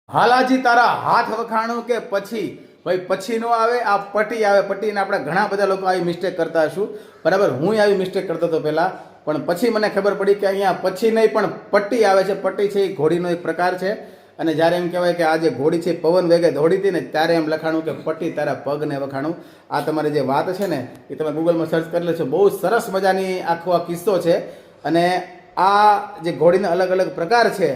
હાલાજી તારા હાથ વખાણું કે પછી ભાઈ પછી નો આવે આ પટ્ટી આવે પટ્ટીને આપણે ઘણા બધા લોકો આવી મિસ્ટેક કરતા હશું બરાબર હું આવી મિસ્ટેક કરતો હતો પહેલાં પણ પછી મને ખબર પડી કે અહીંયા પછી નહીં પણ પટ્ટી આવે છે પટ્ટી છે એ ઘોડીનો એક પ્રકાર છે અને જ્યારે એમ કહેવાય કે આ જે ઘોડી છે પવન વેગે દોડી હતી ને ત્યારે એમ લખાણું કે પટ્ટી તારા પગને વખાણું આ તમારી જે વાત છે ને એ તમે ગૂગલમાં સર્ચ કરી લેશો બહુ સરસ મજાની આખો આ કિસ્સો છે અને આ જે ઘોડીના અલગ અલગ પ્રકાર છે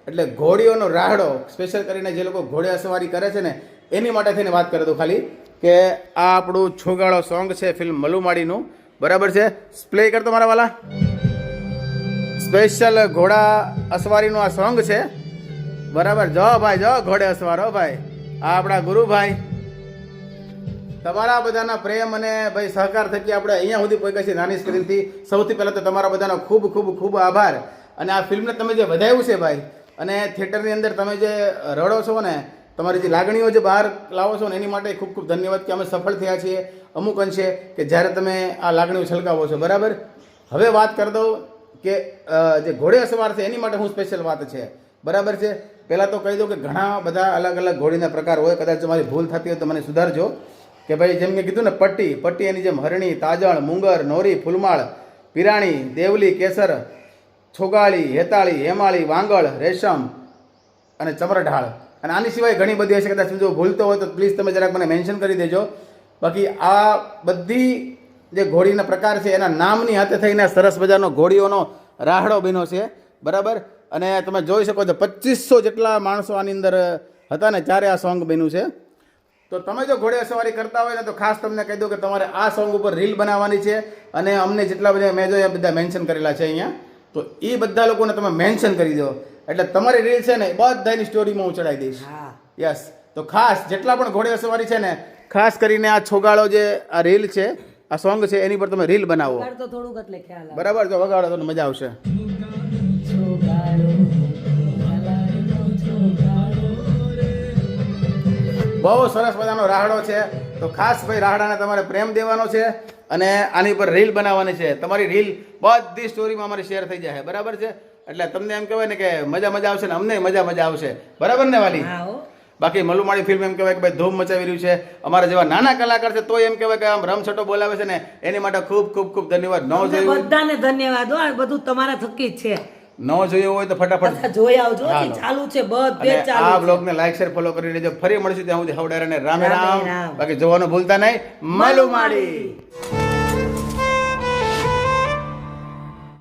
એટલે ઘોડીઓનો રાહડો સ્પેશિયલ કરીને જે લોકો ઘોડિયા સવારી કરે છે ને એની માટે થઈને વાત કરે તો ખાલી કે આ આપણું છોગાળો સોંગ છે ફિલ્મ મલુમાડીનું બરાબર છે પ્લે કરતો મારા વાલા સ્પેશિયલ ઘોડા અસવારીનું આ સોંગ છે બરાબર જો ભાઈ જો ઘોડે અસવારો ભાઈ આ આપણા ગુરુભાઈ તમારા બધાના પ્રેમ અને ભાઈ સહકાર થકી આપણે અહીંયા સુધી પહોંચ્યા છીએ નાની સ્ક્રીનથી સૌથી પહેલાં તો તમારા બધાનો ખૂબ ખૂબ ખૂબ આભાર અને આ ફિલ્મને તમે જે વધાવ્યું છે ભાઈ અને થિયેટરની અંદર તમે જે રડો છો ને તમારી જે લાગણીઓ જે બહાર લાવો છો ને એની માટે ખૂબ ખૂબ ધન્યવાદ કે અમે સફળ થયા છીએ અમુક અંશે કે જ્યારે તમે આ લાગણીઓ છલકાવો છો બરાબર હવે વાત કરી દઉં કે જે ઘોડે સવાર છે એની માટે હું સ્પેશિયલ વાત છે બરાબર છે પહેલાં તો કહી દઉં કે ઘણા બધા અલગ અલગ ઘોડીના પ્રકાર હોય કદાચ તમારી ભૂલ થતી હોય તો મને સુધારજો કે ભાઈ જેમ મેં કીધું ને પટ્ટી એની જેમ હરણી તાજણ મુંગર નોરી ફૂલમાળ પિરાણી દેવલી કેસર છોગાળી હેતાળી હેમાળી વાંગળ રેશમ અને ચમરઢાળ અને આની સિવાય ઘણી બધી હશે કદાચ જો ભૂલતો હોય તો પ્લીઝ તમે જરાક મને મેન્શન કરી દેજો બાકી આ બધી જે ઘોડીના પ્રકાર છે એના નામની હાથે થઈને સરસ મજાનો ઘોડીઓનો રાહડો બન્યો છે બરાબર અને તમે જોઈ શકો છો 2500 જેટલા માણસો આની અંદર હતા ને ત્યારે આ સોંગ બન્યું છે તો તમે જો ઘોડે સવારી કરતા હોય ને તો ખાસ તમને કહી દઉં કે તમારે આ સોંગ ઉપર રીલ બનાવવાની છે અને અમને જેટલા બધા મેં જો બધા મેન્શન કરેલા છે અહીંયા તો એ બધા લોકોને તમે મેન્શન કરી દો એટલે તમારી રીલ છે ને બધાની સ્ટોરીમાં હું ચડાવી દઈશ યસ તો ખાસ જેટલા પણ ઘોડે સવારી છે ને ખાસ કરીને આ છોગાળો જે આ રીલ છે આ સોંગ છે એની પર તમે રીલ બનાવો બરાબર તો વગાડો તો મજા આવશે બહુ સરસ મજાનો રાહડો છે તો ખાસ ભાઈ રાહડાને તમારે પ્રેમ દેવાનો છે અને આની પર રીલ બનાવવાની છે તમારી રીલ બધી સ્ટોરીમાં અમારી શેર થઈ જાય બરાબર છે એટલે તમને એમ કહેવાય ને કે મજા આવશે ને અમને મજા આવશે બરાબર ને વાલી બાકી મલુમાડી ફિલ્મ એમ કહેવાય કે ભાઈ ધૂમ મચાવી રહ્યું છે અમારા જેવા નાના કલાકાર છે તો એમ કહેવાય કે આમ રમછટો બોલાવે છે ને એની માટે ખૂબ ખૂબ ખૂબ ધન્યવાદ ન જોયું બધાને ધન્યવાદ આ બધું તમારા થકી જ છે ન જોયું હોય તો ફટાફટ જોઈ આવજો ચાલુ છે બધે ચાલુ આ બ્લોગ ને લાઈક શેર ફોલો કરી લેજો ફરી મળીશું ત્યાં સુધી હવડારાને રામે રામ બાકી જોવાનું ભૂલતા નહીં મલુમાડી